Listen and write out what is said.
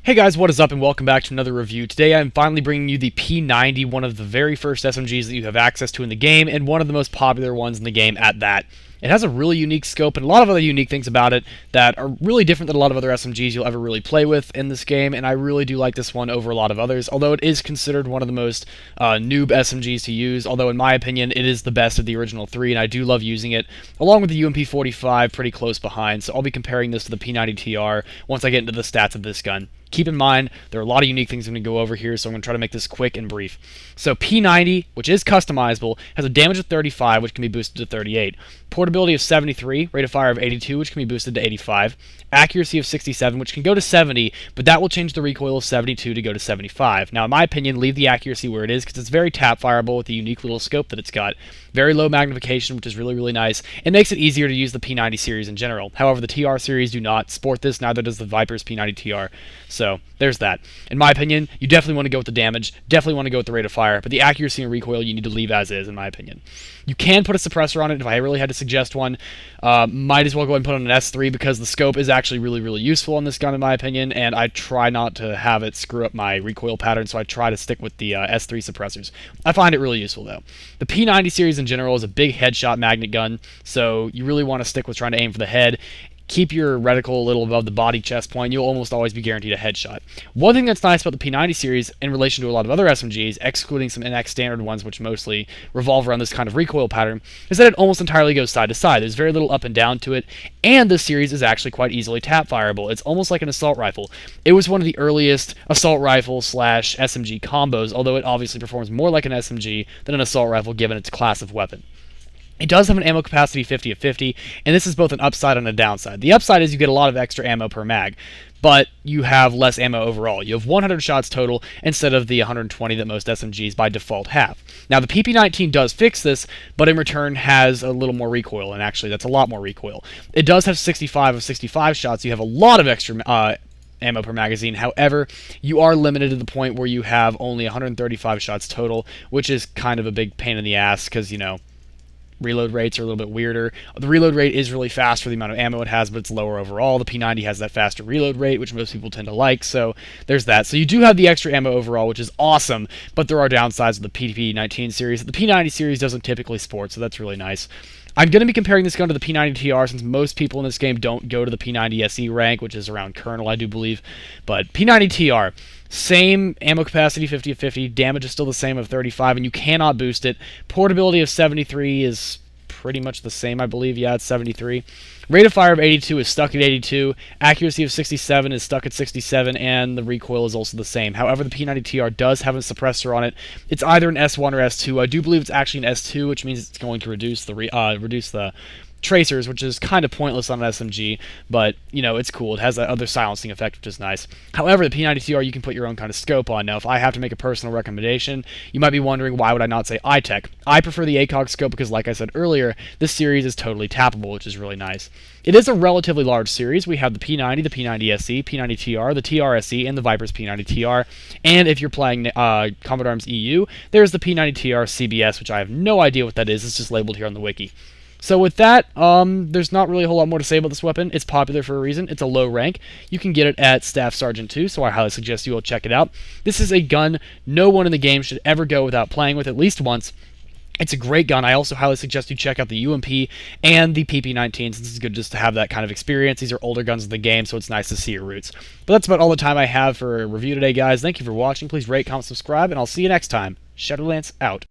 Hey guys, what is up and welcome back to another review. Today I'm finally bringing you the P90, one of the very first SMGs that you have access to in the game, and one of the most popular ones in the game at that. It has a really unique scope and a lot of other unique things about it that are really different than a lot of other SMGs you'll ever really play with in this game, and I really do like this one over a lot of others, although it is considered one of the most noob SMGs to use, although in my opinion it is the best of the original three, and I do love using it, along with the UMP-45 pretty close behind, so I'll be comparing this to the P90 TR once I get into the stats of this gun. Keep in mind, there are a lot of unique things I'm going to go over here, so I'm going to try to make this quick and brief. So P90, which is customizable, has a damage of 35, which can be boosted to 38. Portability of 73, rate of fire of 82, which can be boosted to 85. Accuracy of 67, which can go to 70, but that will change the recoil of 72 to go to 75. Now, in my opinion, leave the accuracy where it is, because it's very tap-fireable with the unique little scope that it's got. Very low magnification, which is really, really nice. It makes it easier to use the P90 series in general. However, the TR series do not sport this, neither does the Viper's P90 TR. So, there's that. In my opinion, you definitely want to go with the damage, definitely want to go with the rate of fire, but the accuracy and recoil you need to leave as is, in my opinion. You can put a suppressor on it if I really had to suggest one. Might as well go ahead and put on an S3 because the scope is actually really, really useful on this gun, in my opinion, and I try not to have it screw up my recoil pattern, so I try to stick with the S3 suppressors. I find it really useful, though. The P90 series in general is a big headshot magnet gun, so you really want to stick with trying to aim for the head. Keep your reticle a little above the body chest point, you'll almost always be guaranteed a headshot. One thing that's nice about the P90 series in relation to a lot of other SMGs, excluding some NX standard ones which mostly revolve around this kind of recoil pattern, is that it almost entirely goes side to side. There's very little up and down to it, and this series is actually quite easily tap-fireable. It's almost like an assault rifle. It was one of the earliest assault rifle slash SMG combos, although it obviously performs more like an SMG than an assault rifle given its class of weapon. It does have an ammo capacity 50 of 50, and this is both an upside and a downside. The upside is you get a lot of extra ammo per mag, but you have less ammo overall. You have 100 shots total instead of the 120 that most SMGs by default have. Now, the PP19 does fix this, but in return has a little more recoil, and actually that's a lot more recoil. It does have 65 of 65 shots. You have a lot of extra ammo per magazine. However, you are limited to the point where you have only 135 shots total, which is kind of a big pain in the ass because, you know, reload rates are a little bit weirder. The reload rate is really fast for the amount of ammo it has, but it's lower overall. The P90 has that faster reload rate, which most people tend to like, so there's that. So you do have the extra ammo overall, which is awesome, but there are downsides with the PP19 series that the P90 series doesn't typically sport, so that's really nice. I'm going to be comparing this gun to the P90 TR since most people in this game don't go to the P90 SE rank, which is around Colonel, I do believe. But P90 TR, same ammo capacity, 50 of 50, damage is still the same of 35, and you cannot boost it. Portability of 73 is pretty much the same, I believe. Yeah, it's 73. Rate of fire of 82 is stuck at 82. Accuracy of 67 is stuck at 67, and the recoil is also the same. However, the P90 TR does have a suppressor on it. It's either an S1 or S2. I do believe it's actually an S2, which means it's going to reduce the tracers, which is kind of pointless on an SMG, but, you know, it's cool. It has that other silencing effect, which is nice. However, the P90 TR, you can put your own kind of scope on. Now, if I have to make a personal recommendation, you might be wondering, why would I not say iTech? I prefer the ACOG scope because, like I said earlier, this series is totally tappable, which is really nice. It is a relatively large series. We have the P90, the P90 SE, P90 TR, the TR SE, and the Viper's P90 TR. And if you're playing Commodore Arms EU, there's the P90 TR CBS, which I have no idea what that is. It's just labeled here on the wiki. So with that, there's not really a whole lot more to say about this weapon. It's popular for a reason. It's a low rank. You can get it at Staff Sergeant 2, so I highly suggest you all check it out. This is a gun no one in the game should ever go without playing with at least once. It's a great gun. I also highly suggest you check out the UMP and the PP19, since it's good just to have that kind of experience. These are older guns in the game, so it's nice to see your roots. But that's about all the time I have for a review today, guys. Thank you for watching. Please rate, comment, subscribe, and I'll see you next time. Shadolance out.